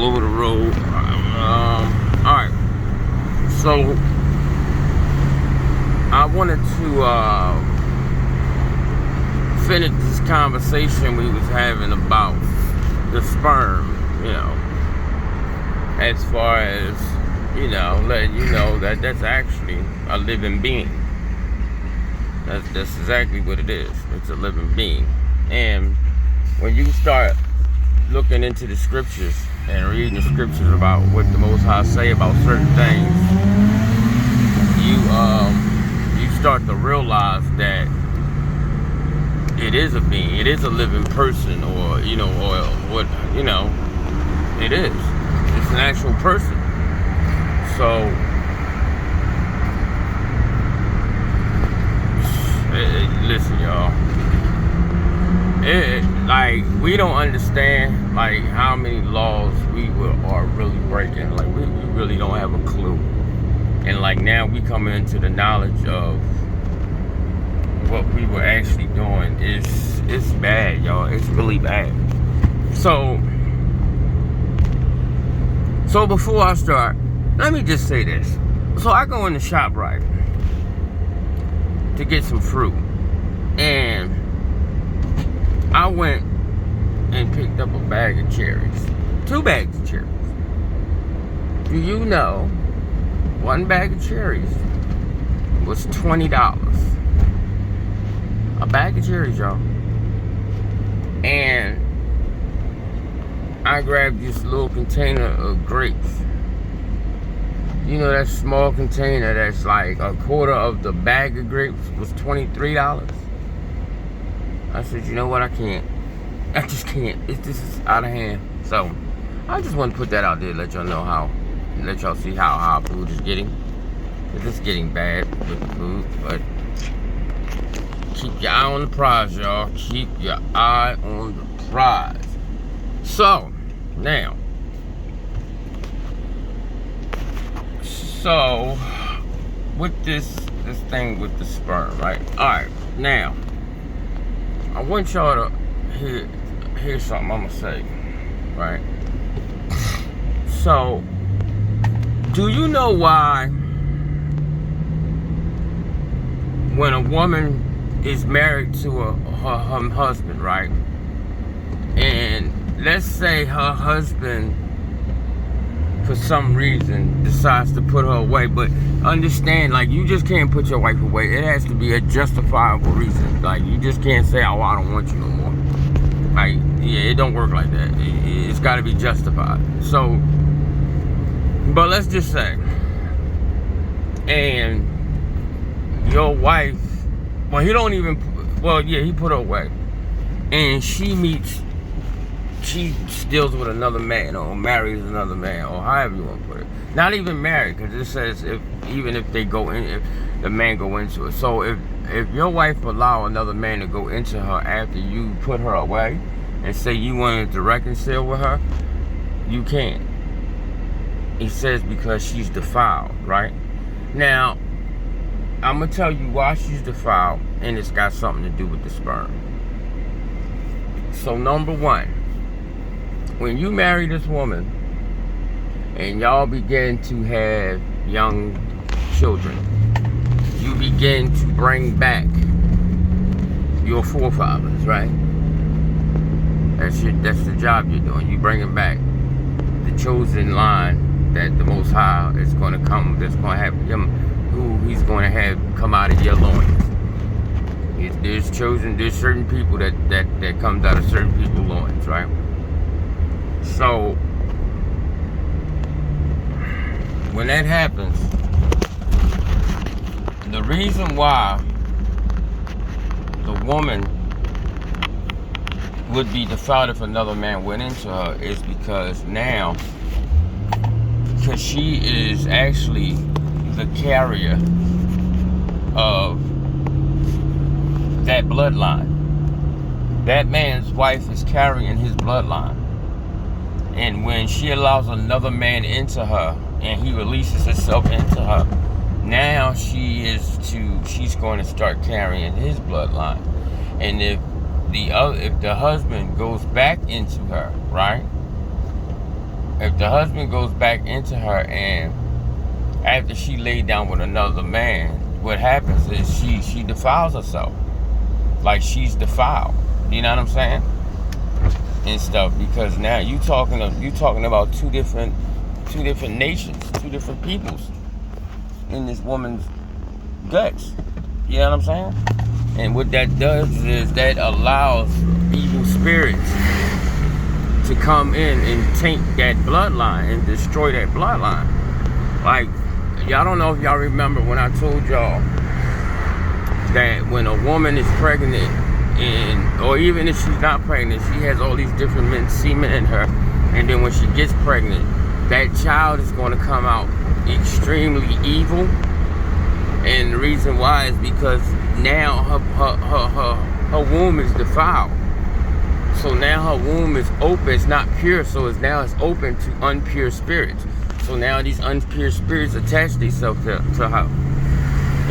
all over the road. Alright. So, I wanted to finish this conversation we was having about the sperm, as far as, letting you know that that's actually a living being. That's exactly what it is. It's a living being. And when you start looking into the scriptures and reading the scriptures about what the Most High say about certain things, you start to realize that it is a being, it is a living person, or it is. It's an actual person. So listen, y'all. Like, we don't understand like how many laws we are really breaking. Like, we really don't have a clue. And like, now we coming into the knowledge of what we were actually doing. It's bad, y'all. It's really bad. So before I start, let me just say this. So I go in the shop, right, to get some fruit, and I went and picked up a bag of cherries. 2 bags of cherries. Do you know, one bag of cherries was $20. A bag of cherries, y'all. And I grabbed this little container of grapes. You know, that small container that's like a quarter of the bag of grapes was $23. I said, you know what, I just can't. This is out of hand. So I just want to put that out there, let y'all know let y'all see how our food is getting. It's getting bad with the food, but keep your eye on the prize, y'all. Keep your eye on the prize. So, now, with this thing with the sperm, right? Alright, now, I want y'all to hear something I'm gonna say, right? So, do you know why when a woman is married to her husband, right? And let's say her husband, for some reason, decides to put her away, but understand, like, you just can't put your wife away. It has to be a justifiable reason. Like, you just can't say, oh, I don't want you no more. Like, yeah, it don't work like that. It's got to be justified. So, but let's just say, and your wife, he put her away, and she deals with another man, or marries another man, or however you want to put it. Not even married, because it says if the man go into it. So if your wife allow another man to go into her after you put her away, and say you wanted to reconcile with her, you can't. He says because she's defiled, right? Now, I'm going to tell you why she's defiled, and it's got something to do with the sperm. So, number one, when you marry this woman, and y'all begin to have young children, you begin to bring back your forefathers, right? That's the job you're doing. You bringing back the chosen line that the Most High is going to come, that's going to have him, who he's going to have come out of your loins. There's certain people that comes out of certain people's loins, right? So when that happens, the reason why the woman would be defiled if another man went into her is because she is actually the carrier of that bloodline. That man's wife is carrying his bloodline. And when she allows another man into her and he releases himself into her, now she's going to start carrying his bloodline. And if the husband goes back into her, right? if the husband goes back into her, and after she laid down with another man, what happens is she defiles herself. Like, she's defiled. You know what I'm saying? And stuff, because now you talking about two different nations, two different peoples in this woman's guts. You know what I'm saying? And what that does is that allows evil spirits to come in and taint that bloodline and destroy that bloodline. Like, y'all don't know if y'all remember when I told y'all that when a woman is pregnant, or even if she's not pregnant, she has all these different men's semen in her, and then when she gets pregnant, that child is going to come out extremely evil. And the reason why is because now her womb is defiled. So now her womb is open. It's not pure, so it's open to unpure spirits. So now these unpure spirits attach themselves to her,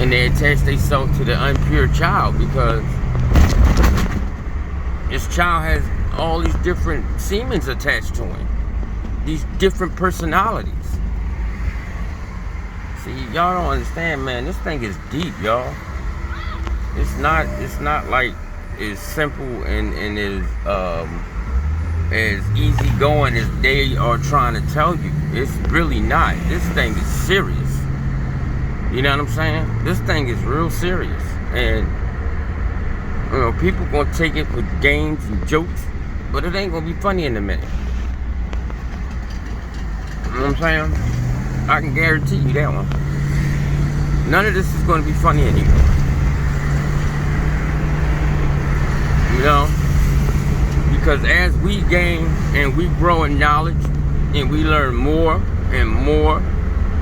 and they attach themselves to the unpure child, because this child has all these different semens attached to him, these different personalities. See, y'all don't understand, man. This thing is deep, y'all. It's not like as simple and as easy going as they are trying to tell you. It's really not. This thing is serious. You know what I'm saying? This thing is real serious. And you know, people gonna take it for games and jokes, but it ain't gonna be funny in a minute. You know what I'm saying? I can guarantee you that one. None of this is gonna be funny anymore. You know? Because as we gain and we grow in knowledge and we learn more and more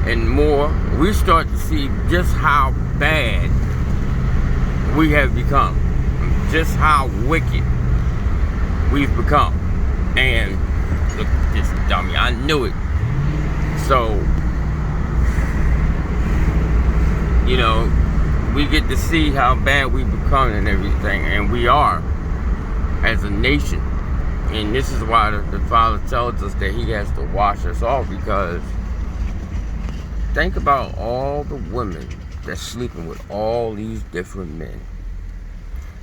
and more, we start to see just how bad we have become. Just how wicked we've become. And look at this dummy, I knew it. So, you know, we get to see how bad we've become and everything, and we are as a nation. And this is why the Father tells us that he has to wash us off, because think about all the women that's sleeping with all these different men,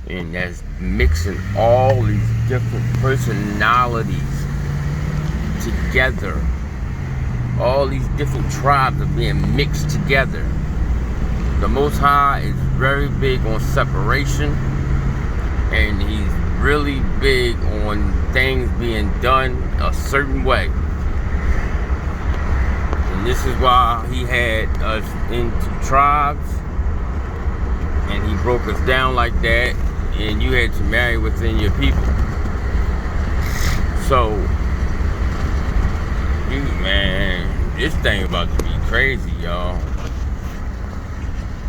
and that's mixing all these different personalities together. All these different tribes are being mixed together. The Most High is very big on separation, and he's really big on things being done a certain way. And this is why he had us into tribes, and he broke us down like that, and you had to marry within your people. So, man, this thing about to be crazy, y'all.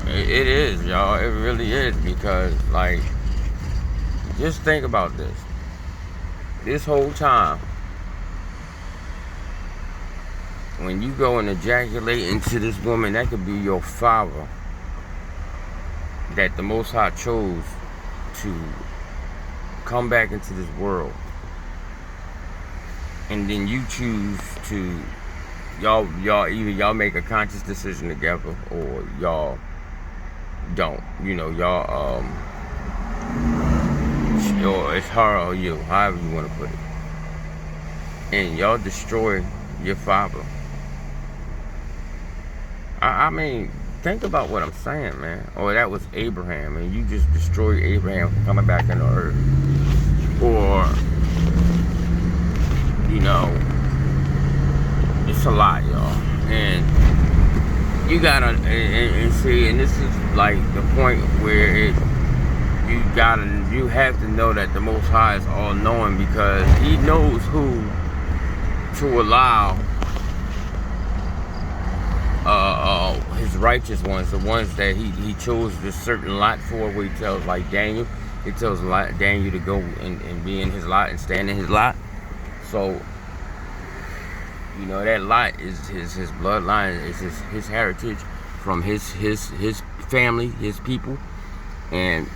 It is, y'all. It really is, because, like, just think about this. This whole time, when you go and ejaculate into this woman, that could be your father that the Most High chose to come back into this world. And then you choose to, either y'all make a conscious decision together, or y'all don't. You know, y'all, or it's her or you, however you want to put it. And y'all destroy your father. I mean, think about what I'm saying, man. Or that was Abraham, and you just destroyed Abraham from coming back into earth. Or, you know, it's a lot, y'all. And you gotta, and see, and this is like the point where you have to know that the Most High is all knowing, because he knows who to allow his righteous ones, the ones that he chose this certain lot for, where he tells, like Daniel, he tells Daniel to go and be in his lot and stand in his lot. So, you know, that lot is his bloodline, is his heritage from his family, his people. And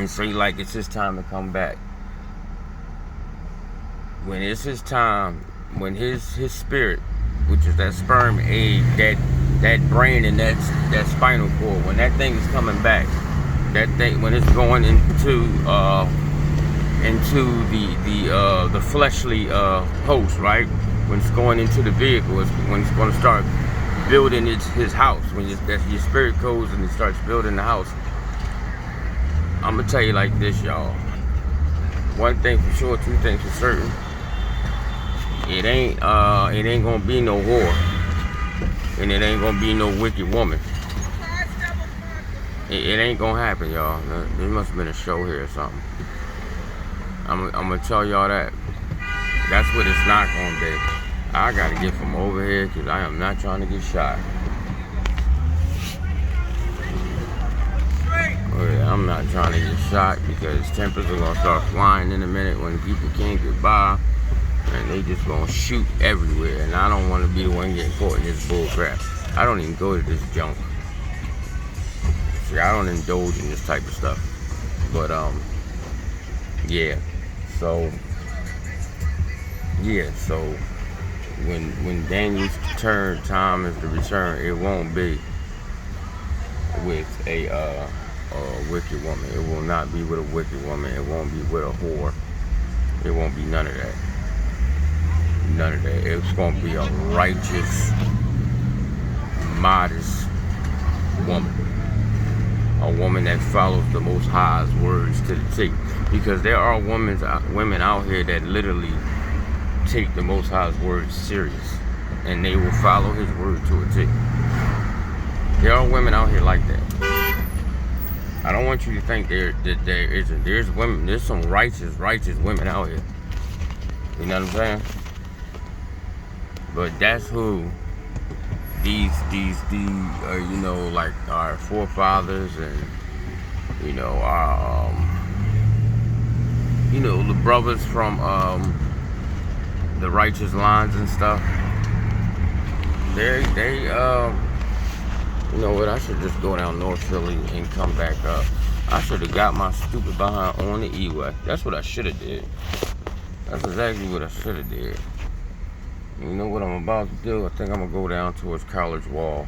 say, like, it's his time to come back, when it's his time, when his spirit, which is that sperm egg, that brain and that spinal cord, when that thing is coming back, that thing when it's going into the fleshly host, right? When it's going into the vehicle, when it's going to start building his house. When your spirit goes and it starts building the house. I'm gonna tell you like this, y'all. One thing for sure, two things for certain. It ain't gonna be no war, and it ain't gonna be no wicked woman. It ain't gonna happen, y'all. There must have been a show here or something. I'm gonna tell y'all that. That's what it's not gonna be. I gotta get from over here because I am not trying to get shot. Oh yeah, I'm not trying to get shot because tempers are gonna start flying in a minute when people can't get by, and they just gonna shoot everywhere. And I don't want to be the one getting caught in this bull crap. I don't even go to this junk. See, I don't indulge in this type of stuff. But yeah. So when Daniel's time is to return, it won't be with a wicked woman. It will not be with a wicked woman. It won't be with a whore. It won't be none of that. None of that. It's gonna be a righteous, modest woman. A woman that follows the Most High's words to the T. Because there are women out here that literally take the Most High's words serious, and they will follow His word to a T. There are women out here like that. I don't want you to think that there isn't. There's women. There's some righteous women out here. You know what I'm saying? But that's who these you know, like our forefathers and our the brothers from the righteous lines and stuff. They you know what? I should just go down North Philly and come back up. I should have got my stupid behind on the E-way. That's what I should have did. That's exactly what I should have did. You know what I'm about to do? I think I'm gonna go down towards College Wall.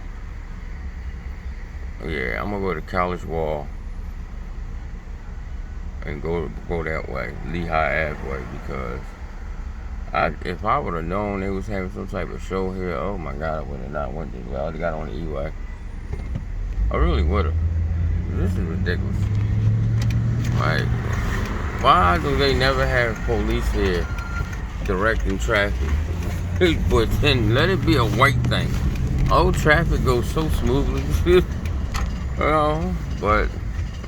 Yeah, I'm gonna go to College Wall and go that way, Lehigh Ave way, because if I would have known they was having some type of show here, oh my God, I would have not went there. I already got on the E-way. I really would have. This is ridiculous. Like, why do they never have police here directing traffic? But then let it be a white thing. Oh, traffic goes so smoothly. You know, but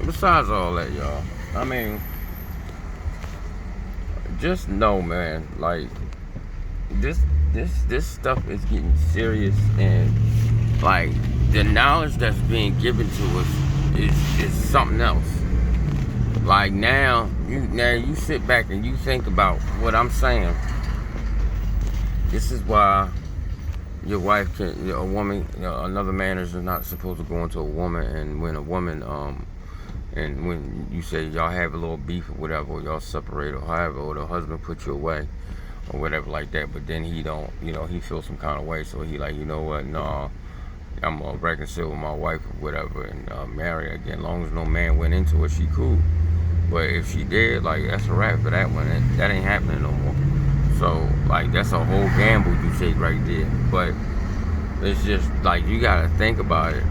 besides all that, y'all, I mean, just know, man, like, this stuff is getting serious, and like the knowledge that's being given to us is something else. Like now you sit back and you think about what I'm saying. This is why your wife can, a woman, another man is not supposed to go into a woman, and when a woman, and when you say y'all have a little beef or whatever, or y'all separate or however, or the husband put you away or whatever like that, but then he don't, he feels some kind of way, so he like, you know what, no, I'm gonna reconcile with my wife or whatever and marry again. As long as no man went into it, she cool. But if she did, like, that's a wrap for that one. That ain't happening no more. So, like, that's a whole gamble you take right there. But it's just, like, you gotta think about it.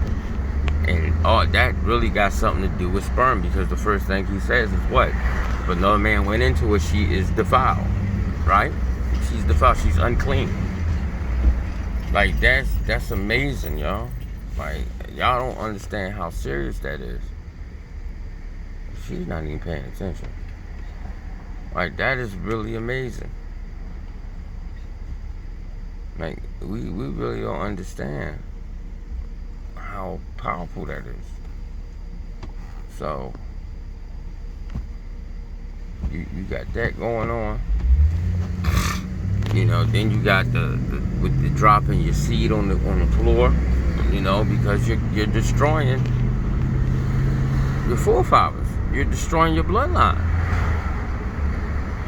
And that really got something to do with sperm, because the first thing he says is what? If another man went into it, she is defiled. Right? She's defiled. She's unclean. Like, that's amazing, y'all. Like, y'all don't understand how serious that is. She's not even paying attention. Like, that is really amazing. Like, we really don't understand how powerful that is. So, you got that going on. Then you got with the dropping your seed on the floor, because you're destroying your forefathers. You're destroying your bloodline.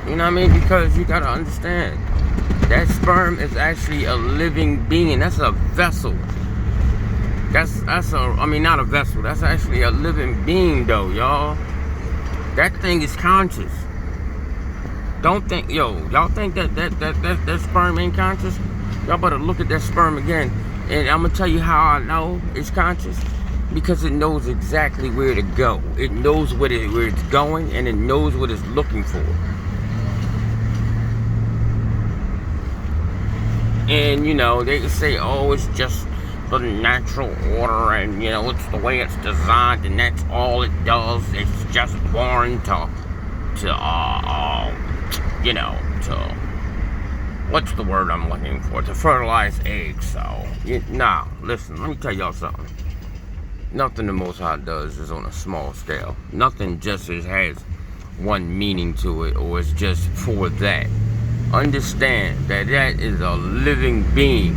You know what I mean? Because you gotta understand, that sperm is actually a living being. That's a vessel. I mean, not a vessel. That's actually a living being, though, y'all. That thing is conscious. Don't think, y'all think that sperm ain't conscious? Y'all better look at that sperm again. And I'm gonna tell you how I know it's conscious. Because it knows exactly where to go. It knows where it's going, and it knows what it's looking for. And, they can say, oh, it's just the natural order, and, it's the way it's designed, and that's all it does. It's just born to what's the word I'm looking for? To fertilize eggs. So, listen, let me tell y'all something. Nothing the Most High does is on a small scale. Nothing just has one meaning to it, or it's just for that. Understand that is a living being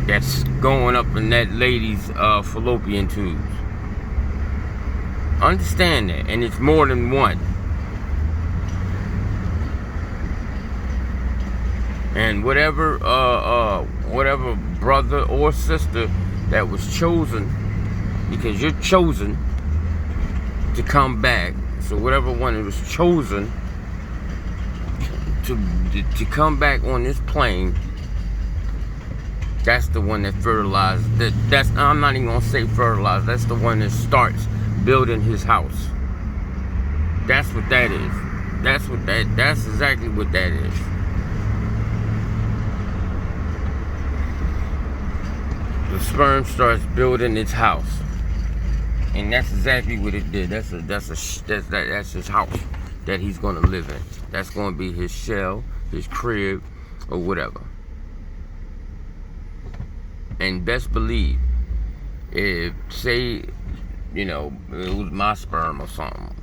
that's going up in that lady's fallopian tubes. Understand that, and it's more than one. And whatever brother or sister that was chosen, because you're chosen to come back. So whatever one that was chosen to come back on this plane, that's the one that fertilized. I'm not even gonna say fertilized. That's the one that starts building his house. That's what that is. That's exactly what that is. The sperm starts building its house, and that's exactly what it did. That's his house that he's gonna live in. That's gonna be his shell, his crib, or whatever. And best believe, if say, it was my sperm or something,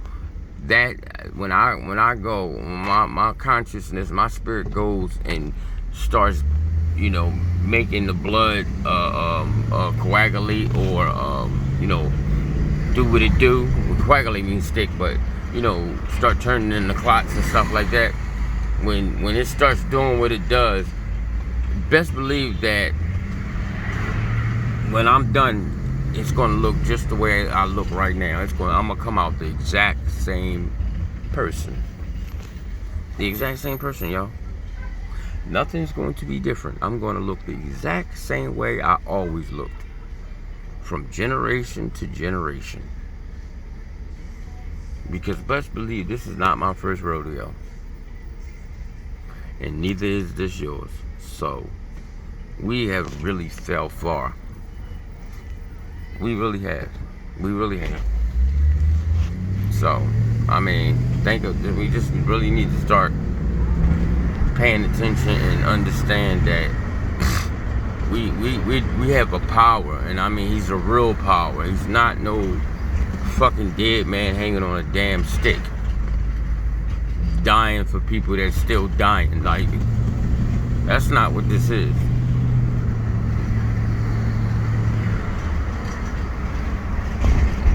that when I go, my consciousness, my spirit goes and starts, making the blood coagulate, or do what it do. Coagulate means stick, but start turning into clots and stuff like that. When it starts doing what it does, best believe that when I'm done, it's gonna look just the way I look right now. I'm gonna come out the exact same person. The exact same person, y'all. Nothing's going to be different. I'm gonna look the exact same way I always looked, from generation to generation. Because best believe, this is not my first rodeo, and neither is this yours. So we have really fell far. We really have. So we just really need to start paying attention and understand that we have a power, and he's a real power. He's not no fucking dead man hanging on a damn stick, dying for people that's still dying. Like, that's not what this is.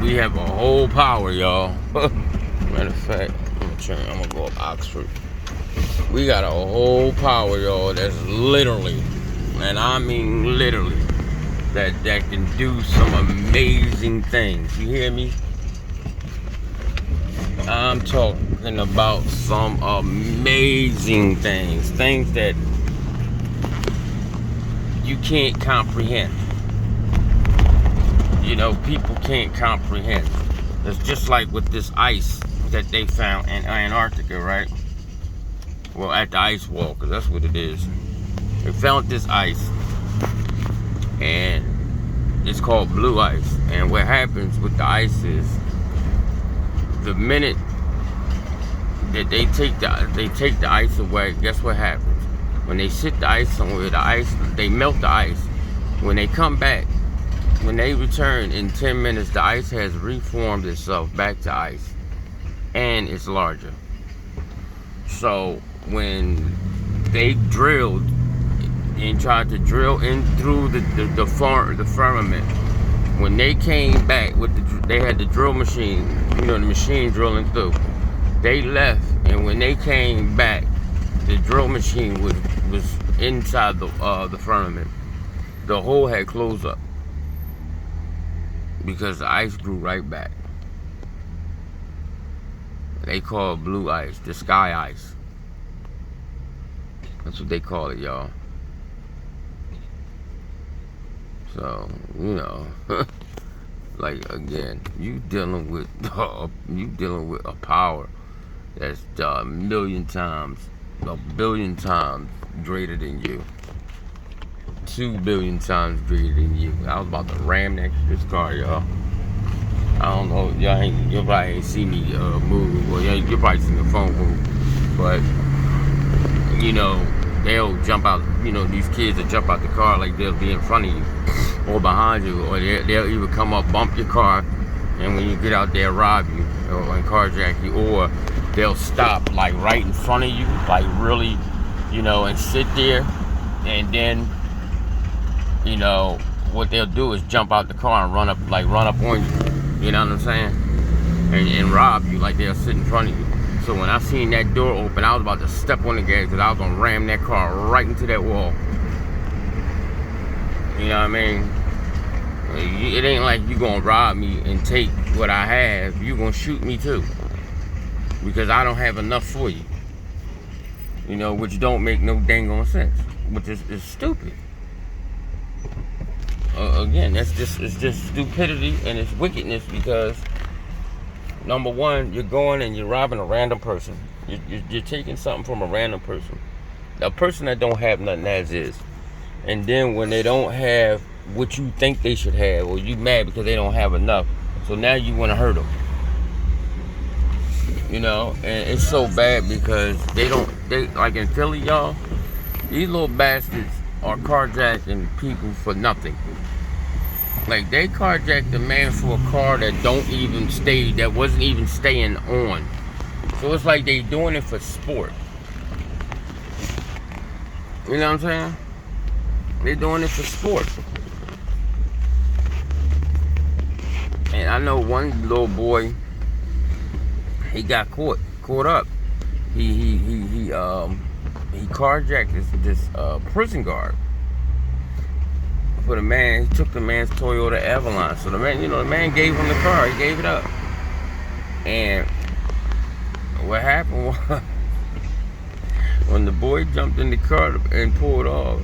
We have a whole power, y'all. Matter of fact, I'm gonna go up Oxford. We got a whole power, y'all, that's literally, and I mean literally, that can do some amazing things. You hear me? I'm talking about some amazing things. Things that you can't comprehend. People can't comprehend. It's just like with this ice that they found in Antarctica, right? Well, at the ice wall, because that's what it is. They found this ice, and it's called blue ice. And what happens with the ice is, the minute that they take the ice away, guess what happens? When they sit the ice somewhere, they melt the ice. When they come back, when they return in 10 minutes, the ice has reformed itself back to ice, and it's larger. So when they drilled and tried to drill in through the firmament, when they came back with they had the drill machine, the machine drilling through. They left, and when they came back, the drill machine was inside the firmament. The hole had closed up because the ice grew right back. They call it blue ice, the sky ice. That's what they call it, y'all. So, you know, like, again, you dealing with a power that's a billion times greater than you. 2 billion times greater than you. I was about to ram this car, y'all. I don't know, you probably ain't see me move. Well, you probably seen the phone move, but you know, they'll jump out. You know, these kids will jump out the car like they'll be in front of you or behind you, or they'll either come up, bump your car, and when you get out there, rob you or carjack you, or they'll stop like right in front of you, like really, you know, and sit there, and then, you know, what they'll do is jump out the car and run up on you. You know what I'm saying? And rob you like they'll sit in front of you. So when I seen that door open, I was about to step on the gas because I was gonna ram that car right into that wall. You know what I mean? It ain't like you gonna rob me and take what I have. You gonna shoot me too, because I don't have enough for you. You know, which don't make no dang on sense. Which is stupid. Again, it's just stupidity and it's wickedness, because number one, you're going and you're robbing a random person. You're taking something from a random person, a person that don't have nothing as is. And then when they don't have what you think they should have, or you mad because they don't have enough, so now you want to hurt them. You know, and it's so bad because they like in Philly, y'all, these little bastards are carjacking people for nothing. Like, they carjacked the man for a car that wasn't even staying on. So it's like they doing it for sport. You know what I'm saying? They doing it for sport. And I know one little boy, he got caught up. He carjacked this prison guard. For the man, he took the man's Toyota Avalon. So the man gave him the car. He gave it up. And what happened was, when the boy jumped in the car and pulled off,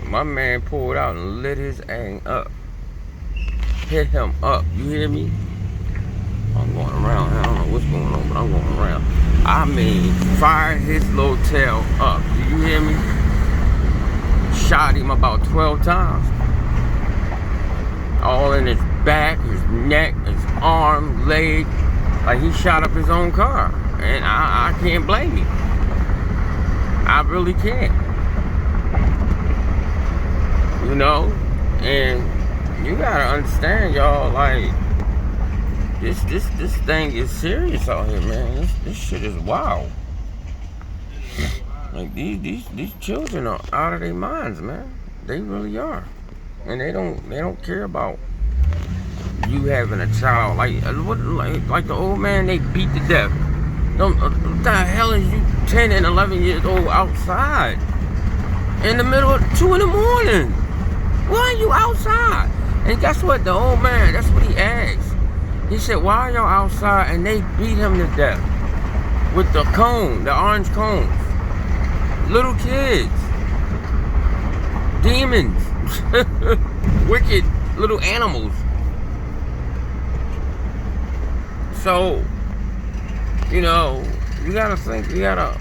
my man pulled out and lit his ass up. Hit him up. You hear me? I'm going around. I don't know what's going on, but I'm going around. I mean, fired his little tail up. Do you hear me? Shot him about 12 times. All in his back, his neck, his arm, leg. Like, he shot up his own car. And I can't blame him. I really can't. You know? And you gotta understand, y'all, like, this thing is serious out here, man. This shit is wild. Like, these children are out of their minds, man. They really are. And they don't care about you having a child. Like the old man they beat to death. What the hell is you 10 and 11 years old outside in the middle of 2 in the morning? Why are you outside? And guess what? The old man, that's what he asked. He said, why are y'all outside? And they beat him to death with the cone, the orange cones. Little kids. Demons. Wicked little animals. So, you know, you gotta think, you gotta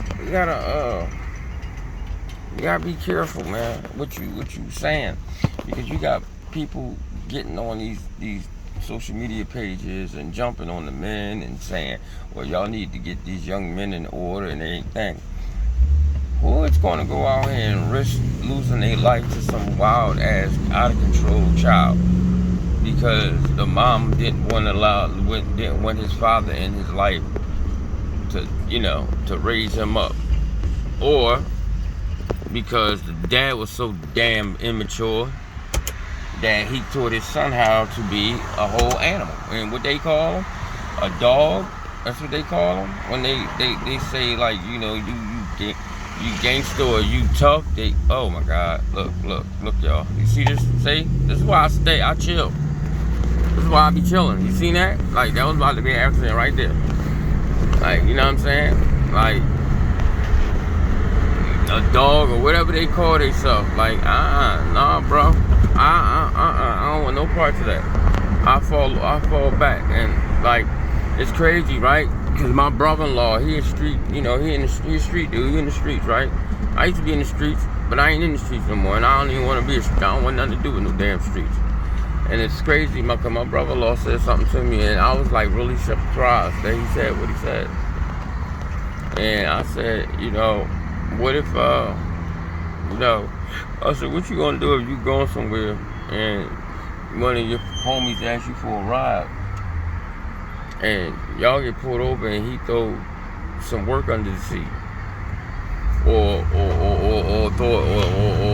be careful, man, what you saying, because you got people getting on these social media pages and jumping on the men and saying, well, y'all need to get these young men in order and everything. Who is going to go out here and risk losing their life to some wild ass, out of control child because the mom didn't want his father in his life to raise him up, or because the dad was so damn immature that he taught his son how to be a whole animal, and what they call a dog That's what they call them when they say like you gangster or you tough. Oh my God, look y'all. You see this? See, this is why I stay. I chill. This is why I be chilling. You seen that? Like that was about to be an accident right there. Like you know what I'm saying? Like a dog or whatever they call themselves. Like nah, bro. I don't want no parts of that. I fall back and like it's crazy, right? Because my brother-in-law, he a street, he a street dude, he in the streets, right? I used to be in the streets, but I ain't in the streets no more, and I don't even want to be I don't want nothing to do with no damn streets. And it's crazy, my brother-in-law said something to me, and I was like really surprised that he said what he said. And I said, what if, I said, what you gonna do if you going somewhere and one of your homies asks you for a ride? And y'all get pulled over and he throw some work under the seat, or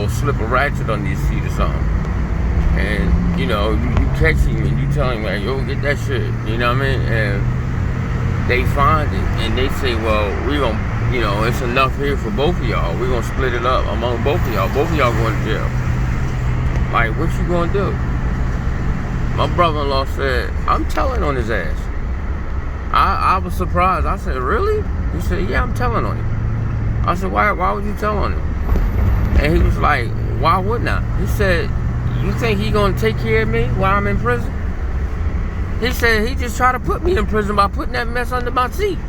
slip a ratchet under your seat or something, and you catch him and you tell him like, yo, get that shit, you know what I mean? And they find it and they say, well, we gonna, it's enough here for both of y'all. We're gonna split it up among both of y'all. Both of y'all going to jail. Like, what you gonna do? My brother-in-law said, I'm telling on his ass. I was surprised. I said, really? He said, yeah, I'm telling on him. I said, why would you tell on him? And he was like, why wouldn't I? He said, you think he gonna take care of me while I'm in prison? He said, he just tried to put me in prison by putting that mess under my seat.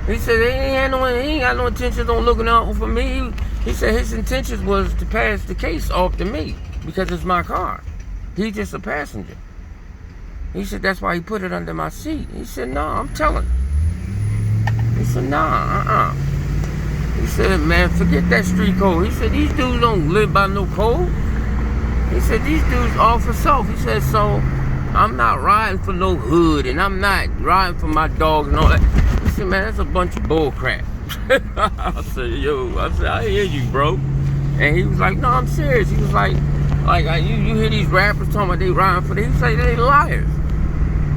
He said, he ain't got no intentions on looking out for me. He said his intentions was to pass the case off to me because it's my car. He's just a passenger. He said, that's why he put it under my seat. He said, no, I'm telling. He said, nah, He said, man, forget that street code. He said, these dudes don't live by no code. He said, these dudes all for self. He said, so I'm not riding for no hood and I'm not riding for my dogs and all that. He said, man, that's a bunch of bull crap. I said, I hear you, bro. And he was like, no, I'm serious. He was like you hear these rappers talking about they riding for this. He said, they liars.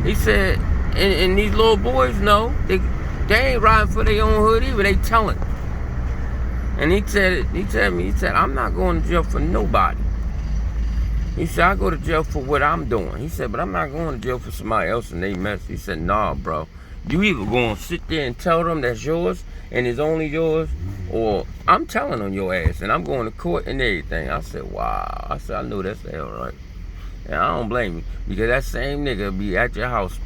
He said, and these little boys know they ain't riding for their own hood either. They telling. And he said, I'm not going to jail for nobody. He said, I go to jail for what I'm doing. He said, but I'm not going to jail for somebody else and they mess. He said, nah, bro. You either going to sit there and tell them that's yours and it's only yours, or I'm telling on your ass and I'm going to court and everything. I said, wow. I said, I know that's the hell right. And I don't blame you, because that same nigga be at your house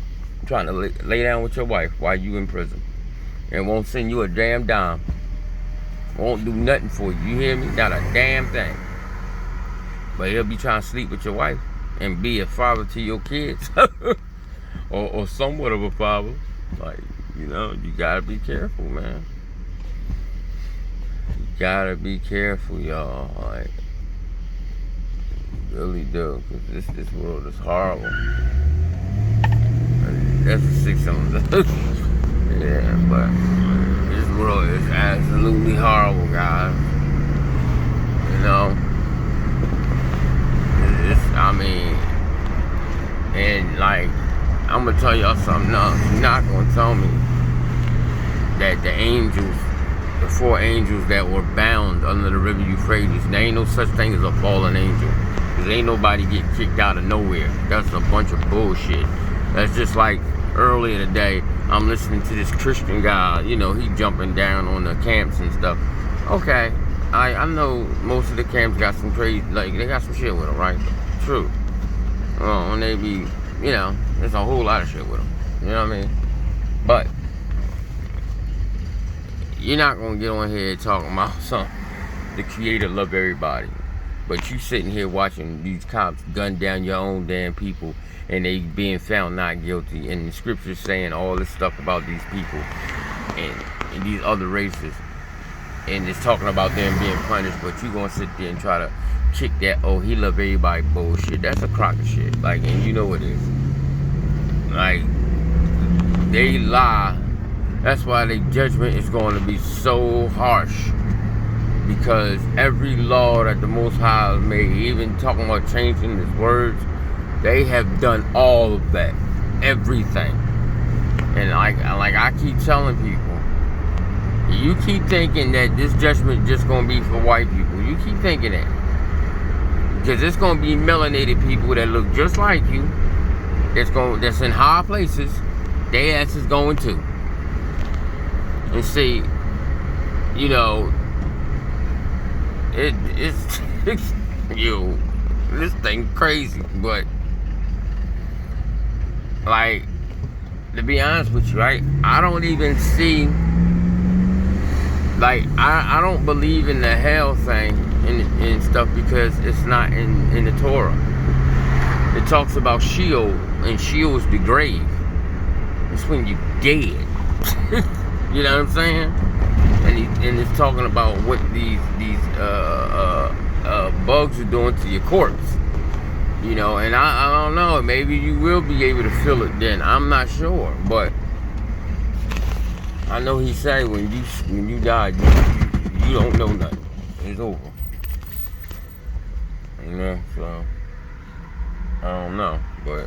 trying to lay down with your wife while you in prison and won't send you a damn dime. Won't do nothing for you. You hear me? Not a damn thing. But he'll be trying to sleep with your wife and be a father to your kids. or somewhat of a father. Like, you gotta be careful, man. You gotta be careful, y'all. Like, really do, because this world is horrible. That's a 6-cylinder. Yeah, but this world is absolutely horrible, guys. And like, I'm gonna tell y'all something else. You're not gonna tell me that the angels, the 4 angels that were bound under the river Euphrates, there ain't no such thing as a fallen angel. Because ain't nobody get kicked out of nowhere. That's a bunch of bullshit. That's just like earlier today, I'm listening to this Christian guy, he jumping down on the camps and stuff. Okay, I know most of the camps got some crazy, like, they got some shit with them, right? True. And they be, there's a whole lot of shit with them. You know what I mean? But you're not going to get on here talking about the Creator love everybody. But you sitting here watching these cops gun down your own damn people and they being found not guilty, and the scriptures saying all this stuff about these people and these other races, and it's talking about them being punished, but you gonna sit there and try to kick that, oh, he love everybody bullshit. That's a crock of shit. Like, and you know it is. Like, they lie. That's why their judgment is going to be so harsh. Because every law that the Most High has made, even talking about changing His words, they have done all of that. Everything. And like I keep telling people, you keep thinking that this judgment just gonna be for white people. You keep thinking that. Because it's gonna be melanated people that look just like you, that's in high places, their ass is going to. And see, you know, it's yo, this thing crazy, but like, to be honest with you, right? I don't even see, like, I don't believe in the hell thing and stuff because it's not in the Torah. It talks about Sheol, and Sheol is the grave. It's when you dead. You know what I'm saying? And it's talking about what these bugs are doing to your corpse. You know, and I don't know, maybe you will be able to feel it then. I'm not sure, but I know he say when you die, you don't know nothing. It's over. You know, so I don't know, but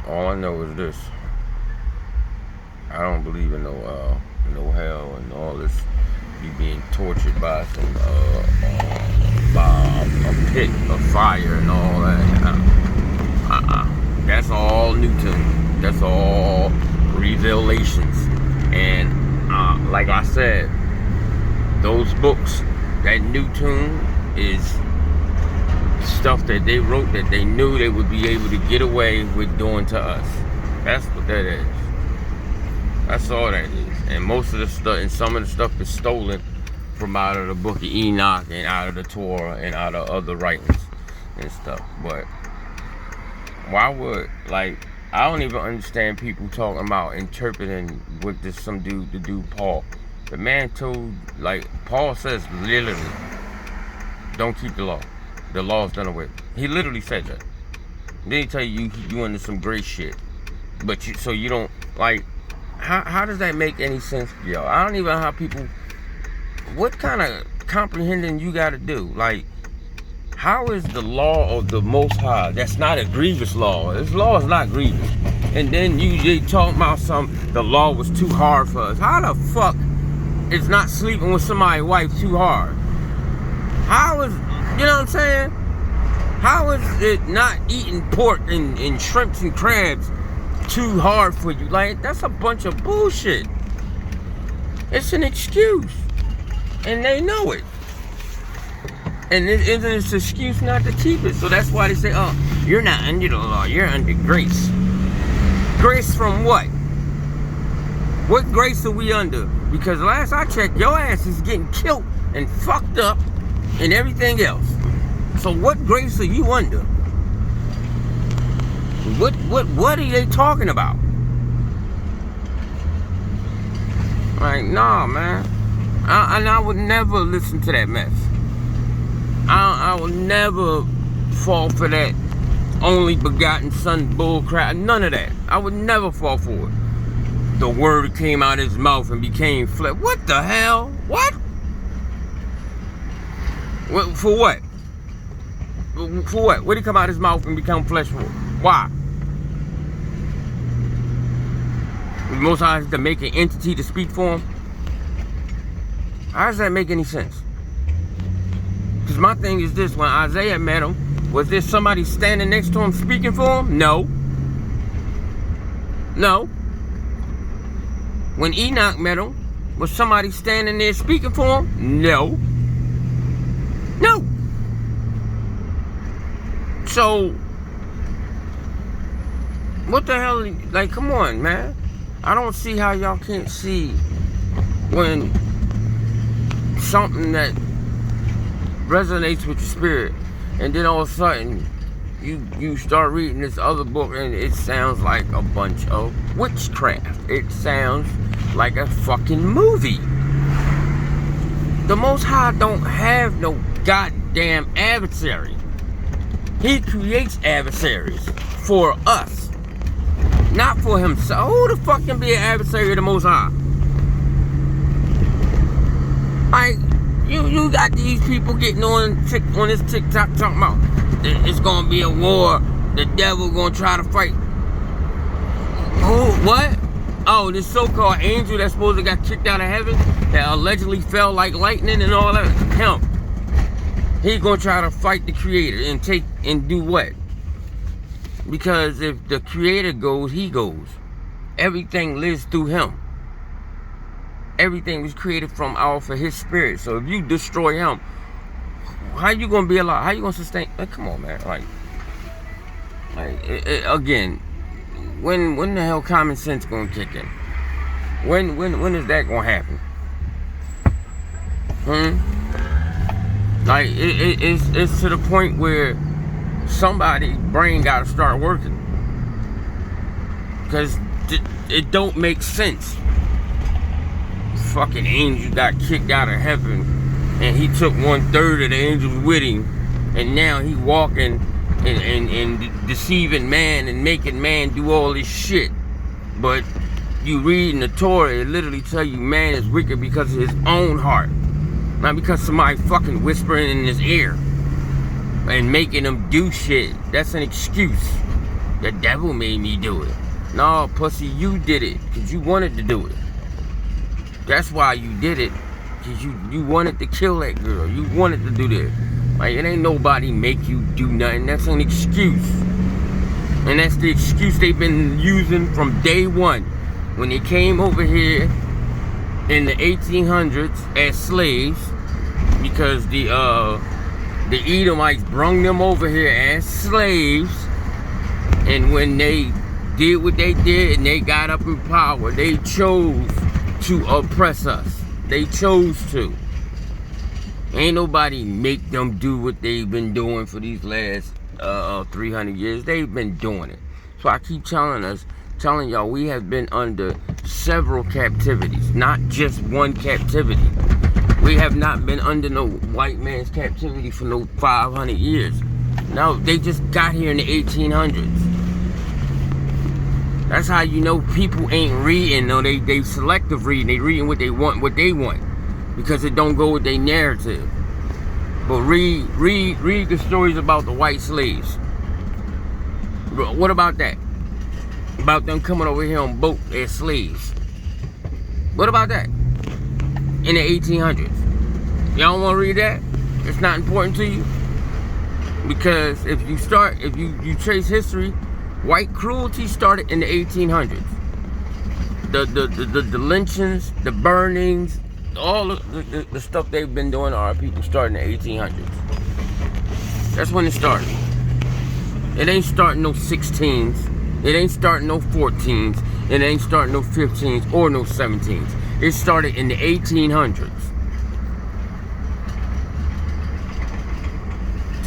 all I know is this: I don't believe in no hell and all this. You being tortured by some by a pit of fire and all that. That's all Newton. That's all revelations. And like I said, those books, that Newton is stuff that they wrote that they knew they would be able to get away with doing to us. That's what that is. That's all that is. And most of the stuff, and some of the stuff is stolen from out of the book of Enoch and out of the Torah and out of other writings and stuff. But why would, like, I don't even understand people talking about interpreting what this the dude Paul. The man told, like, Paul says literally, don't keep the law. The law's done away. He literally said that. Then he tell you into some great shit. But so you don't, like, how does that make any sense to y'all? I don't even know how people, what kind of comprehending you got to do? Like, how is the law of the Most High, that's not a grievous law. This law is not grievous. And then they talking about the law was too hard for us. How the fuck is not sleeping with somebody's wife too hard? How is, you know what I'm saying? How is it not eating pork and shrimps and crabs too hard for you? Like, that's a bunch of bullshit. It's an excuse, and they know it. And it's an excuse not to keep it. So that's why they say, oh, you're not under the law, you're under grace. Grace from what? What grace are we under? Because last I checked, your ass is getting killed and fucked up and everything else. So what grace are you under? What are they talking about? Like, nah, man. I would never listen to that mess. I will never fall for that only begotten son bull crap. None of that. I would never fall for it. The word came out of his mouth and became flesh. What the hell? What? For what? For what? What did he come out of his mouth and become flesh for? Why? The Most High has to make an entity to speak for him? How does that make any sense? Because my thing is this, when Isaiah met him, was there somebody standing next to him speaking for him? No. No. When Enoch met him, was somebody standing there speaking for him? No. No. So, what the hell, like, come on, man. I don't see how y'all can't see when something that resonates with your spirit, and then all of a sudden you start reading this other book and it sounds like a bunch of witchcraft. It sounds like a fucking movie. The Most High don't have no goddamn adversary. He creates adversaries for us, not for himself. Who the fuck can be an adversary of the Most High? Like, you got these people getting on this TikTok talking about it's gonna be a war, the devil gonna try to fight. Oh, what? Oh, this so-called angel that's supposed to got kicked out of heaven, that allegedly fell like lightning and all that. Him. He gonna try to fight the creator and do what? Because if the creator goes, he goes. Everything lives through him. Everything was created from off of his spirit. So if you destroy him, how you gonna be alive? How you gonna sustain? Like, come on, man. Again, when the hell common sense gonna kick in? When is that gonna happen? Like it's to the point where somebody's brain gotta start working, because it don't make sense. Fucking angel got kicked out of heaven, and he took 1/3 of the angels with him, and now he walking and deceiving man and making man do all this shit. But you read in the Torah, it literally tell you man is wicked because of his own heart, not because somebody fucking whispering in his ear and making him do shit. That's an excuse. The devil made me do it. No, pussy, you did it because you wanted to do it. That's why you did it, because you wanted to kill that girl. You wanted to do this. Like, it ain't nobody make you do nothing. That's an excuse. And that's the excuse they've been using from day one. When they came over here in the 1800s as slaves, because the Edomites brung them over here as slaves. And when they did what they did and they got up in power, they chose to oppress us. They chose to. Ain't nobody make them do what they've been doing for these last 300 years. They've been doing it. So I keep telling y'all, we have been under several captivities, not just one captivity. We have not been under no white man's captivity for no 500 years. No, they just got here in the 1800s. That's how you know people ain't reading. No, they selective reading. They reading what they want, because it don't go with their narrative. But read the stories about the white slaves. What about that? About them coming over here on boat as slaves. What about that? In the 1800s. Y'all want to read that? It's not important to you? Because if you trace history, white cruelty started in the 1800s. The lynchings, the burnings, all the stuff they've been doing to our people started in the 1800s. That's when it started. It ain't starting no 16s. It ain't starting no 14s. It ain't starting no 15s or no 17s. It started in the 1800s.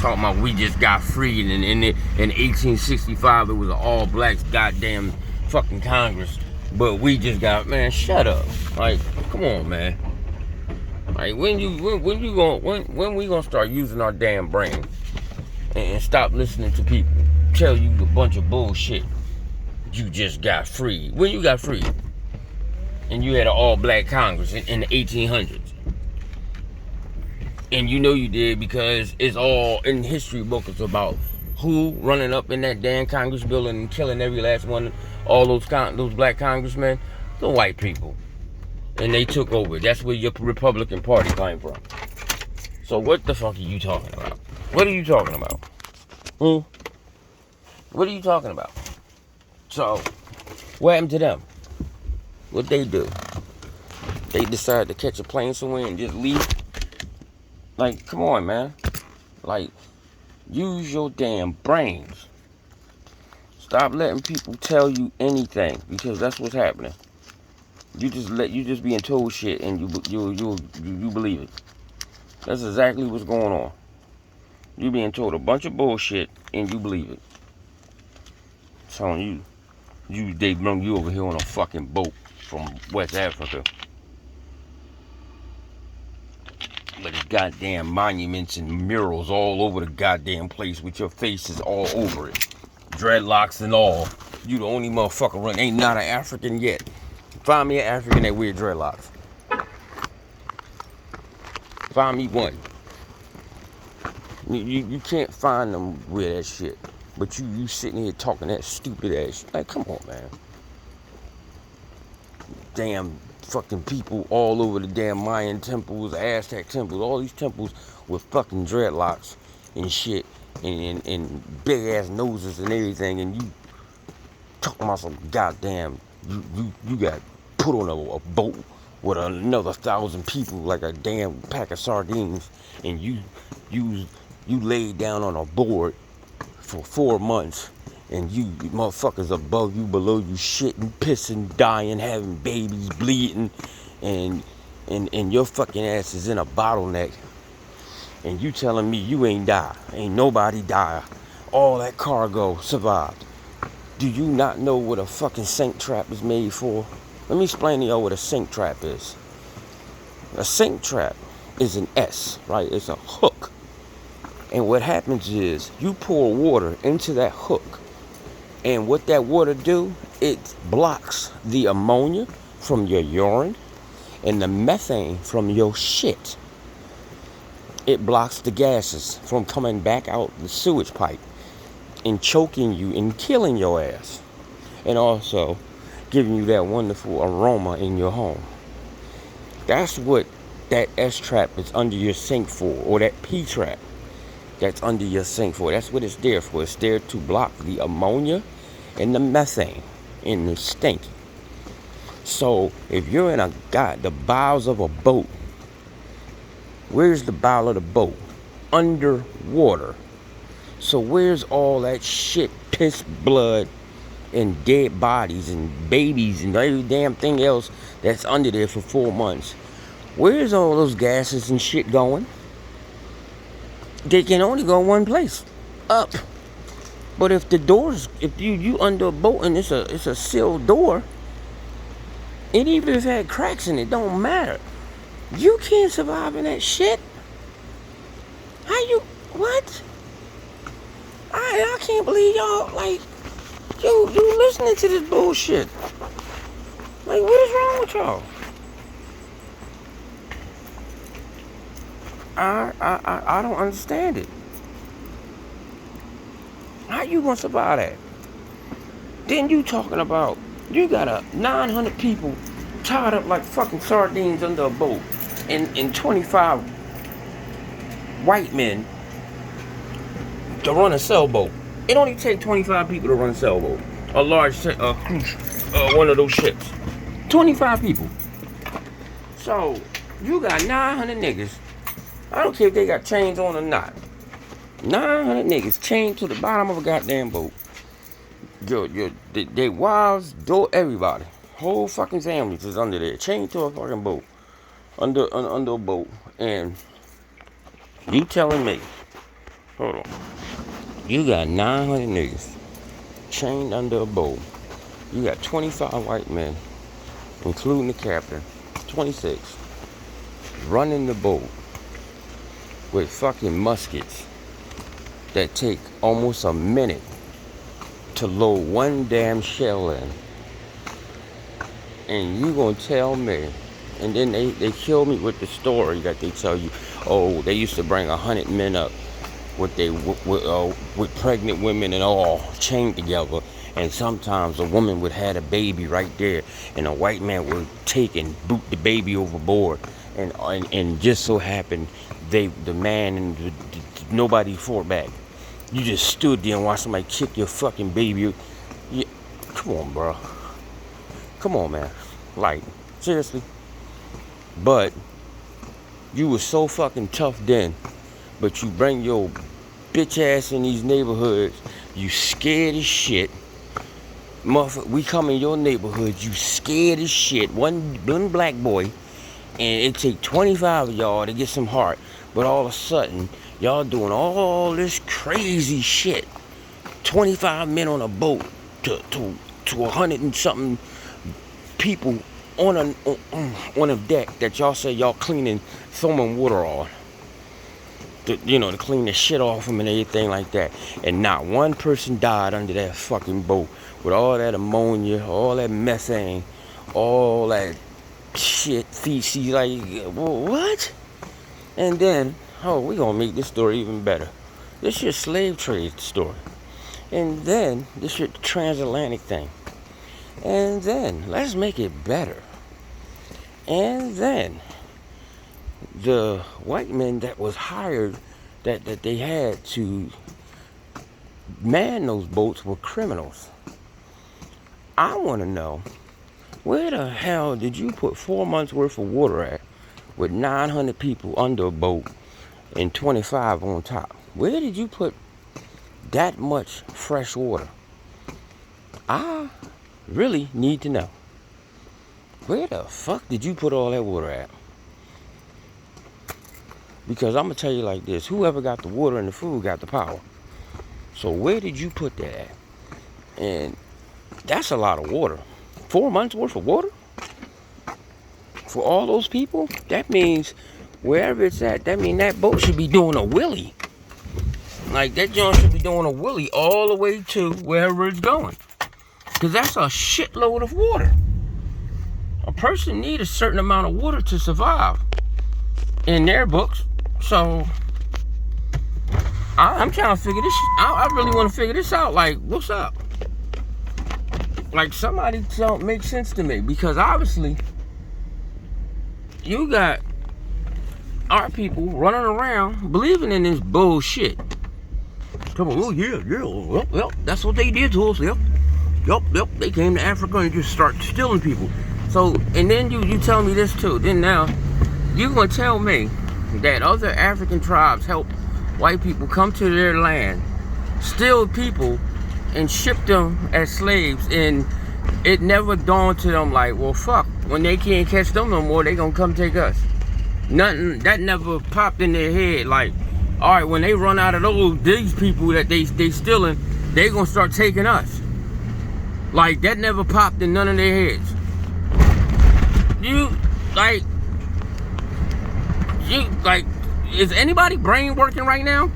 Talking about we just got freed, and in 1865 it was an all blacks goddamn fucking Congress, but we just got, man, shut up. Like, come on, man. Like, when we gonna start using our damn brain and stop listening to people tell you a bunch of bullshit? You just got free. When you got free and you had an all black Congress in the 1800s. And you know you did, because it's all in history books. It's about who running up in that damn Congress building and killing every last one, all those black congressmen, the white people. And they took over. That's where your Republican Party came from. So what the fuck are you talking about? What are you talking about? What are you talking about? So, what happened to them? What they do? They decide to catch a plane somewhere and just leave? Like, come on, man. Like, use your damn brains. Stop letting people tell you anything, because that's what's happening. You just being told shit and you believe it. That's exactly what's going on. You being told a bunch of bullshit and you believe it. I'm telling you, they bring you over here on a fucking boat from West Africa. But there's goddamn monuments and murals all over the goddamn place with your faces all over it. Dreadlocks and all. You the only motherfucker run. Ain't not an African yet. Find me an African that wear dreadlocks. Find me one. You can't find them wear that shit. But you sitting here talking that stupid ass shit. Like, come on, man. damn fucking people all over the damn Mayan temples, Aztec temples, all these temples with fucking dreadlocks and shit and big ass noses and everything, and you talking about some goddamn you got put on a boat with another 1,000 people like a damn pack of sardines, and you laid down on a board for 4 months, and you motherfuckers above you, below you, shitting, pissing, dying, having babies, bleeding, and your fucking ass is in a bottleneck, and you telling me you ain't die, ain't nobody die, all that cargo survived. Do you not know what a fucking sink trap is made for? Let me explain to y'all what a sink trap is. A sink trap is an S, right? It's a hook. And what happens is you pour water into that hook. And what that water do, it blocks the ammonia from your urine and the methane from your shit. It blocks the gases from coming back out the sewage pipe and choking you and killing your ass. And also giving you that wonderful aroma in your home. That's what that S-trap is under your sink for, or that P-trap that's under your sink for. That's what it's there for. It's there to block the ammonia and the methane and the stink. So if you're in the bowels of a boat, where's the bow of the boat? Underwater. So where's all that shit, piss, blood, and dead bodies and babies and every damn thing else that's under there for 4 months? Where's all those gases and shit going? They can only go one place, up. But if the doors, if you under a boat and it's a sealed door, and even if it had cracks in it, don't matter. You can't survive in that shit. How you, what? I can't believe y'all, like, you listening to this bullshit. Like, what is wrong with y'all? I don't understand it. How you gonna survive that? Then you talking about you got 900 people tied up like fucking sardines under a boat, and 25 white men to run a sailboat. It only takes 25 people to run a sailboat, a large cruise, one of those ships. 25 people. So you got 900 niggas. I don't care if they got chains on or not. 900 niggas chained to the bottom of a goddamn boat. They wives, everybody, whole fucking families is under there, chained to a fucking boat, under a boat, and you telling me, hold on, you got 900 niggas chained under a boat. You got 25 white men, including the captain, 26, running the boat with fucking muskets that take almost a minute to load one damn shell in. And you gonna tell me, and then they kill me with the story that they tell you, oh, they used to bring 100 men up with pregnant women and all chained together, and sometimes a woman would have a baby right there, and a white man would take and boot the baby overboard, and just so happened the man and nobody fought back. You just stood there and watched somebody kick your fucking baby. Yeah, come on, bro. Come on, man. Like, seriously. But you were so fucking tough then, but you bring your bitch ass in these neighborhoods, you scared as shit. Motherfucker, we come in your neighborhood, you scared as shit. One black boy, and it take 25 of y'all to get some heart. But all of a sudden, y'all doing all this crazy shit. 25 men on a boat to 100 and something people on a deck that y'all say y'all cleaning, throwing water on. To clean the shit off them and everything like that. And not one person died under that fucking boat with all that ammonia, all that methane, all that shit, feces. Like, what? And then, we gonna make this story even better. This your slave trade story. And then, this your transatlantic thing. And then, let's make it better. And then the white men that was hired, that they had to man those boats, were criminals. I want to know, where the hell did you put 4 months worth of water at with 900 people under a boat and 25 on top? Where did you put that much fresh water? I really need to know. Where the fuck did you put all that water at? Because I'm going to tell you like this. Whoever got the water and the food got the power. So where did you put that at? And that's a lot of water. 4 months worth of water? For all those people? That means wherever it's at, that means that boat should be doing a wheelie. Like, that joint should be doing a wheelie all the way to wherever it's going. Because that's a shitload of water. A person needs a certain amount of water to survive in their books. So I'm trying to figure this. I really want to figure this out. Like, what's up? Like, somebody don't make sense to me, because obviously you got our people running around believing in this bullshit. Come on, oh yeah, well, that's what they did to us. Yep. They came to Africa and just start stealing people. So, and then you tell me this too. Then now you gonna tell me that other African tribes helped white people come to their land, steal people, and ship them as slaves, and it never dawned to them like, well, fuck, when they can't catch them no more, they gonna come take us. Nothing, that never popped in their head. Like, all right, when they run out of these people that they stealing, they gonna start taking us. Like, that never popped in none of their heads. Is anybody brain working right now?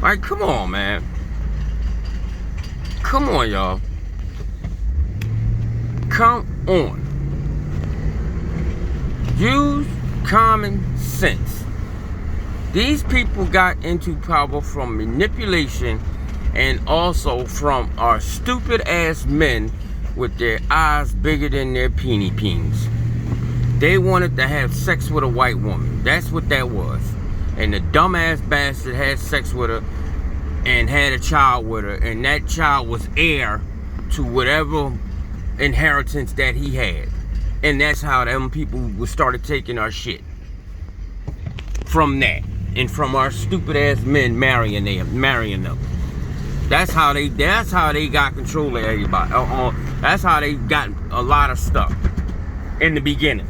Like, come on, man. Come on, y'all. Come on. Use common sense. These people got into power from manipulation, and also from our stupid ass men with their eyes bigger than their peeny peens. They wanted to have sex with a white woman. That's what that was. And the dumbass bastard had sex with her and had a child with her, and that child was heir to whatever inheritance that he had. And that's how them people started taking our shit. From that. And from our stupid ass men marrying them. That's how they got control of everybody. That's how they got a lot of stuff in the beginning.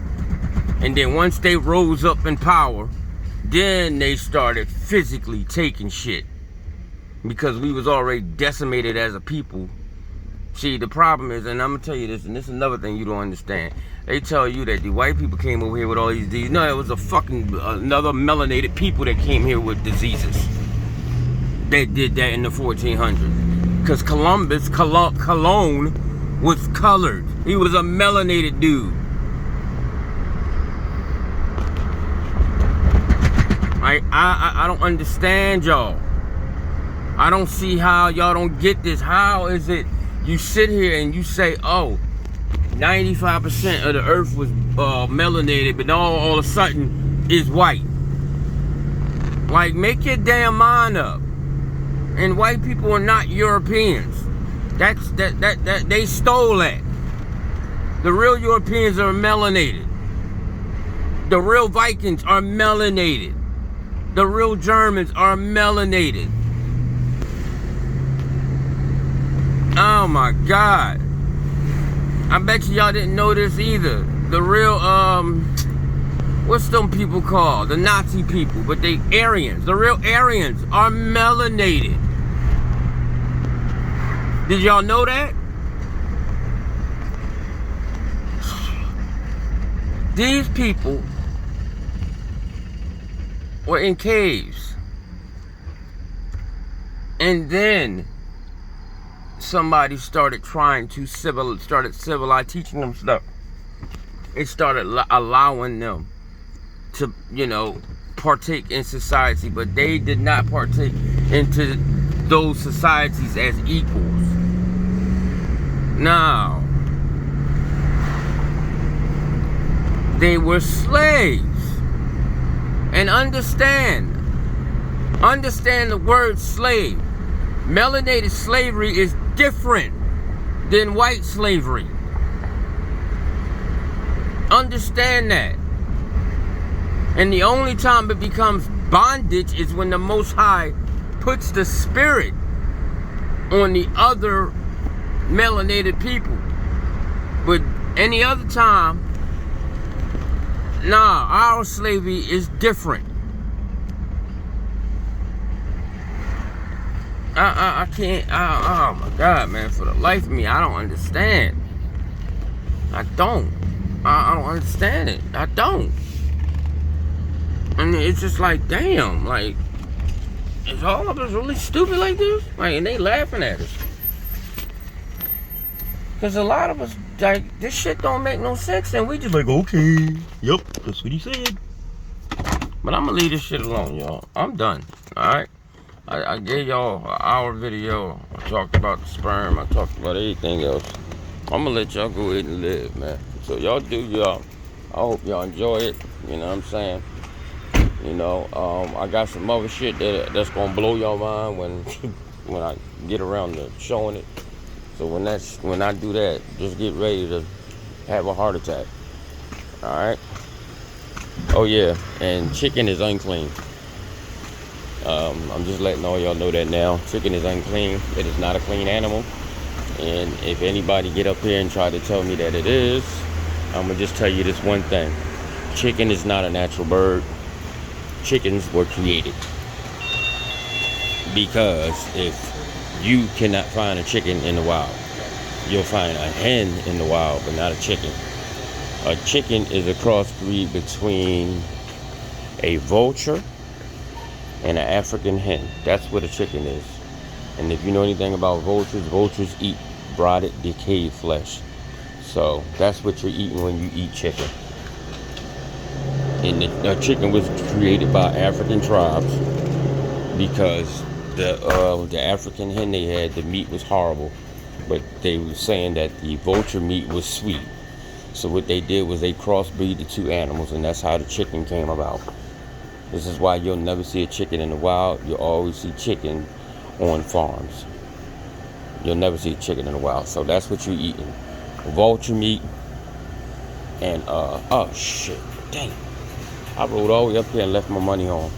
And then once they rose up in power, then they started physically taking shit. Because we was already decimated as a people. See, the problem is, and I'm going to tell you this, and this is another thing you don't understand. They tell you that the white people came over here with all these diseases. No, it was another melanated people that came here with diseases. They did that in the 1400s. Because Cologne was colored. He was a melanated dude. I don't understand y'all. I don't see how y'all don't get this. How is it you sit here and you say, oh, 95% of the earth was melanated, but all of a sudden is white? Like, make your damn mind up. And white people are not Europeans. That they stole that. The real Europeans are melanated. The real Vikings are melanated. The real Germans are melanated. Oh my God. I bet y'all didn't know this either. The real, what's them people called? The Nazi people, but they Aryans. The real Aryans are melanated. Did y'all know that? These people were in caves. And then somebody started trying to civilized, teaching them stuff. It started allowing them to, partake in society, but they did not partake into those societies as equals. Now, They were slaves. And understand the word slave. Melanated slavery is different than white slavery. Understand that. And the only time it becomes bondage is when the Most High puts the spirit on the other melanated people. But any other time, nah, our slavery is different. I can't, oh my God, man, for the life of me, I don't understand. I don't understand it. I don't. And it's just like, damn, like, is all of us really stupid like this? Like, and they laughing at us. Because a lot of us, like, this shit don't make no sense, and we just like, okay, yep, that's what he said. But I'm going to leave this shit alone, y'all. I'm done, all right? I gave y'all an hour video. I talked about the sperm. I talked about everything else. I'm going to let y'all go ahead and live, man. So y'all do y'all. I hope y'all enjoy it. You know what I'm saying? You know, I got some other shit that's going to blow y'all mind when I get around to showing it. So when I do that, just get ready to have a heart attack. All right? Oh, yeah. And chicken is unclean. I'm just letting all y'all know that now. Chicken is unclean. It is not a clean animal. And if anybody get up here and try to tell me that it is, I'm going to just tell you this one thing. Chicken is not a natural bird. Chickens were created. Because if you cannot find a chicken in the wild, you'll find a hen in the wild, but not a chicken. A chicken is a crossbreed between a vulture and an African hen. That's what a chicken is. And if you know anything about vultures eat rotted, decayed flesh. So that's what you're eating when you eat chicken. And the chicken was created by African tribes because the African hen they had, the meat was horrible, but they were saying that the vulture meat was sweet. So what they did was they crossbreed the two animals, and that's how the chicken came about. This is why you'll never see a chicken in the wild. You'll always see chicken on farms. You'll never see a chicken in the wild. So that's what you're eating. Vulture meat and, oh shit, dang. I rode all the way up here and left my money home.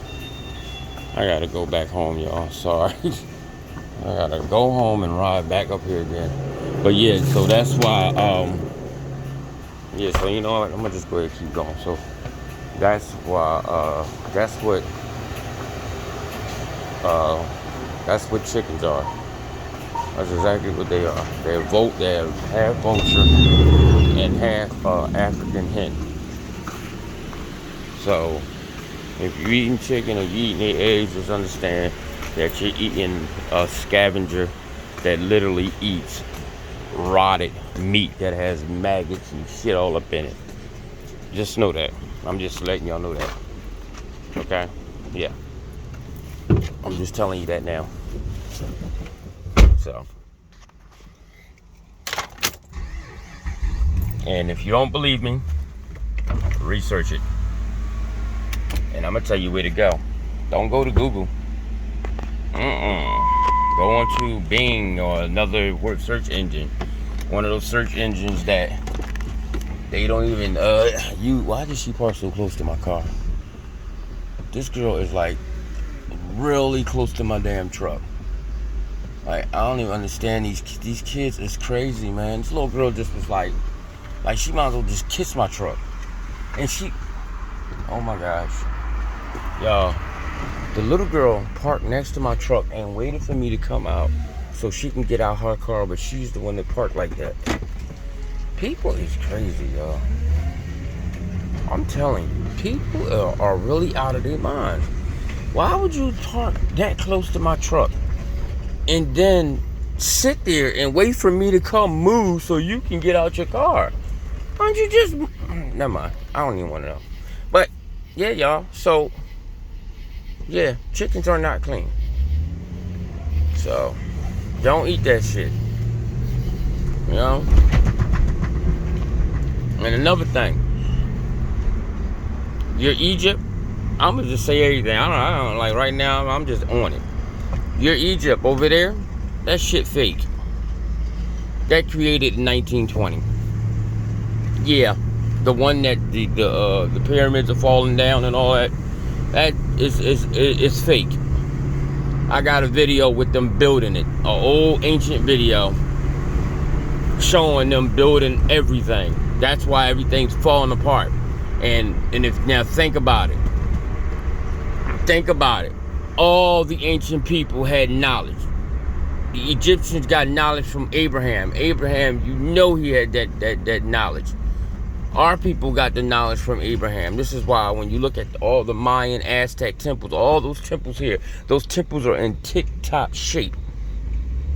I gotta go back home, y'all. Sorry. I gotta go home and ride back up here again. But yeah, so that's why, yeah, so you know what? I'm gonna just go ahead and keep going. So that's why, that's what chickens are. That's exactly what they are. They're half vulture and half African hen. So if you're eating chicken or you're eating their eggs, just understand that you're eating a scavenger that literally eats rotted meat that has maggots and shit all up in it. Just know that. I'm just letting y'all know that. Okay? Yeah. I'm just telling you that now. So. And if you don't believe me, research it. And I'm going to tell you where to go. Don't go to Google. Go on to Bing or another search engine. One of those search engines that they don't even, why did she park so close to my car? This girl is like really close to my damn truck. Like, I don't even understand these kids. It's crazy, man. This little girl just was like she might as well just kiss my truck. And she, oh my gosh. Y'all, the little girl parked next to my truck and waited for me to come out so she can get out her car, but she's the one that parked like that. People is crazy, y'all. I'm telling you, people are really out of their minds. Why would you park that close to my truck and then sit there and wait for me to come move so you can get out your car? Why don't you just... Never mind. I don't even want to know. But, yeah, y'all. So, yeah, chickens are not clean. So, don't eat that shit. You know? And another thing. Your Egypt, I'm gonna just say everything. I don't like right now. I'm just on it. Your Egypt over there, that shit fake. That created in 1920. Yeah, the one that the pyramids are falling down and all that. That is fake. I got a video with them building it, an old ancient video showing them building everything. That's why everything's falling apart. And if now think about it. Think about it. All the ancient people had knowledge. The Egyptians got knowledge from Abraham. Abraham, you know he had that knowledge. Our people got the knowledge from Abraham. This is why when you look at all the Mayan, Aztec temples, all those temples here, those temples are in tip-top shape.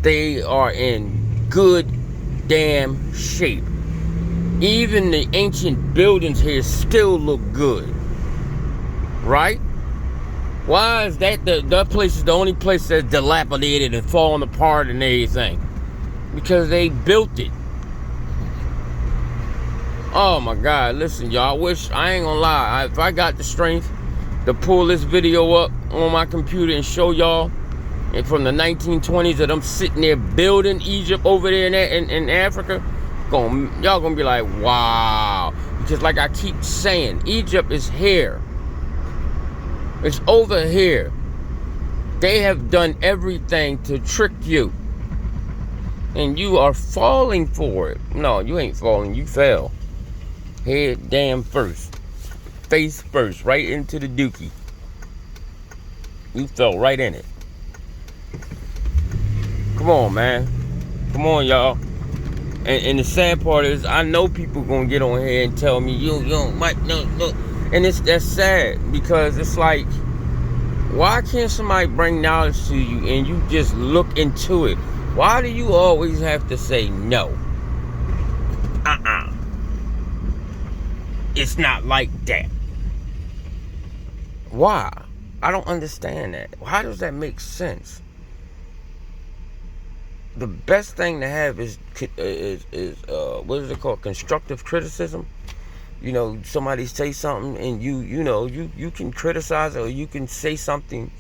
They are in good damn shape. Even the ancient buildings here still look good. Right? Why is that that place is the only place that's dilapidated and falling apart and everything? Because they built it. Oh my God, listen, y'all, I ain't gonna lie, if I got the strength to pull this video up on my computer and show y'all, and from the 1920s that I'm sitting there building Egypt over there in Africa, y'all gonna be like, wow. Because like I keep saying, Egypt is here. It's over here. They have done everything to trick you. And you are falling for it. No, you ain't falling, you fell. Head damn first. Face first, right into the dookie. You fell right in it. Come on, man. Come on, y'all. And the sad part is, I know people gonna get on here and tell me, yo, Mike, no. And that's sad, because it's like, why can't somebody bring knowledge to you and you just look into it? Why do you always have to say no? It's not like that. Why? I don't understand that. How does that make sense? The best thing to have is what is it called? Constructive criticism. You know, somebody say something and you can criticize it, or you can say something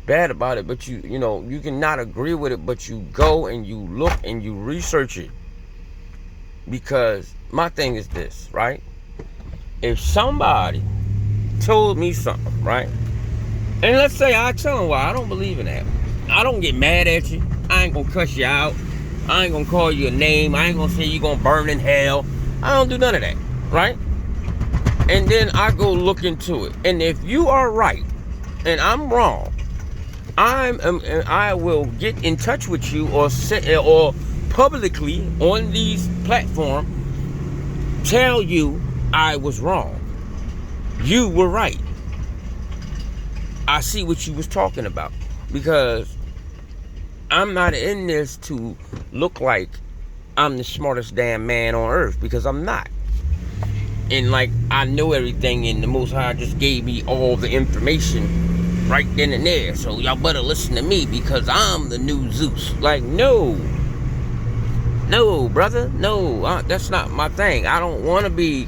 bad about it, but you know you can not agree with it, but you go and you look and you research it. Because my thing is this, right? If somebody told me something, right? And let's say I tell them, well, I don't believe in that. I don't get mad at you. I ain't gonna cuss you out. I ain't gonna call you a name. I ain't gonna say you gonna burn in hell. I don't do none of that, right? And then I go look into it. And if you are right and I'm wrong, I will get in touch with you or publicly on these platforms tell you I was wrong. You were right. I see what you was talking about. Because I'm not in this to look like I'm the smartest damn man on earth, because I'm not. And like, I know everything, and the Most High just gave me all the information right then and there. So y'all better listen to me, because I'm the new Zeus. Like, no, brother, no, that's not my thing. I don't want to be.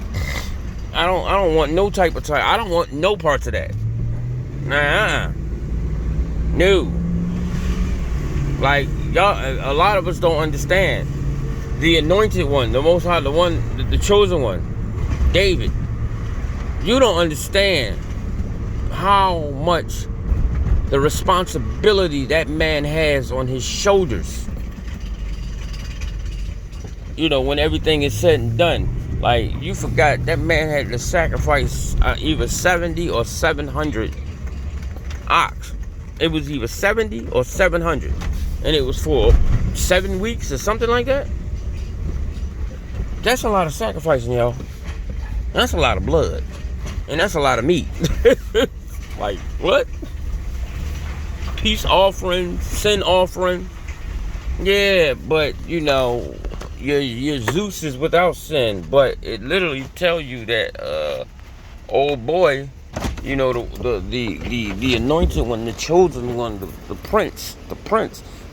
I don't want no type of time. I don't want no parts of that. No. Like, y'all, a lot of us don't understand. The anointed one, the Most High, the one, the chosen one, David. You don't understand how much the responsibility that man has on his shoulders. You know, when everything is said and done. Like, you forgot that man had to sacrifice either 70 or 700 ox. It was either 70 or 700. And it was for 7 weeks or something like that. That's a lot of sacrificing, y'all. That's a lot of blood. And that's a lot of meat. Like, what? Peace offering, sin offering. Yeah, but, you know, your Zeus is without sin. But it literally tell you that, old boy, you know, the anointed one, the chosen one, the prince,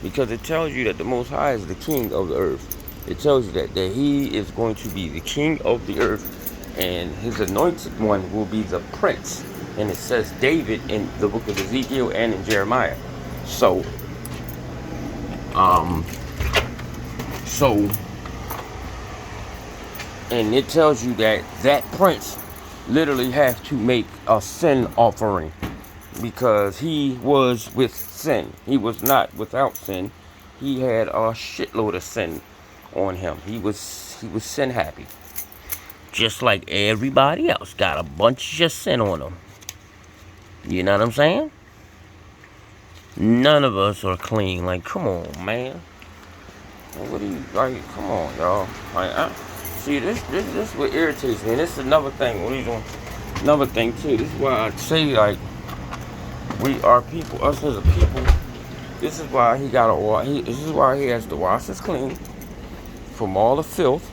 because it tells you that the Most High is the king of the earth. It tells you that he is going to be the king of the earth and his anointed one will be the prince. And it says David in the book of Ezekiel and in Jeremiah. So, and it tells you that that prince literally have to make a sin offering, because he was with sin. He was not without sin. He had a shitload of sin on him. He was sin happy, just like everybody else got a bunch of sin on them. You know what I'm saying? None of us are clean. Like, come on, man. What are you, like, come on, y'all. Like, see, this is what irritates me. And this is another thing. Another thing, too. This is why I say, like, we are people, us as a people. This is why he gotta wash. This is why he has to wash us clean from all the filth.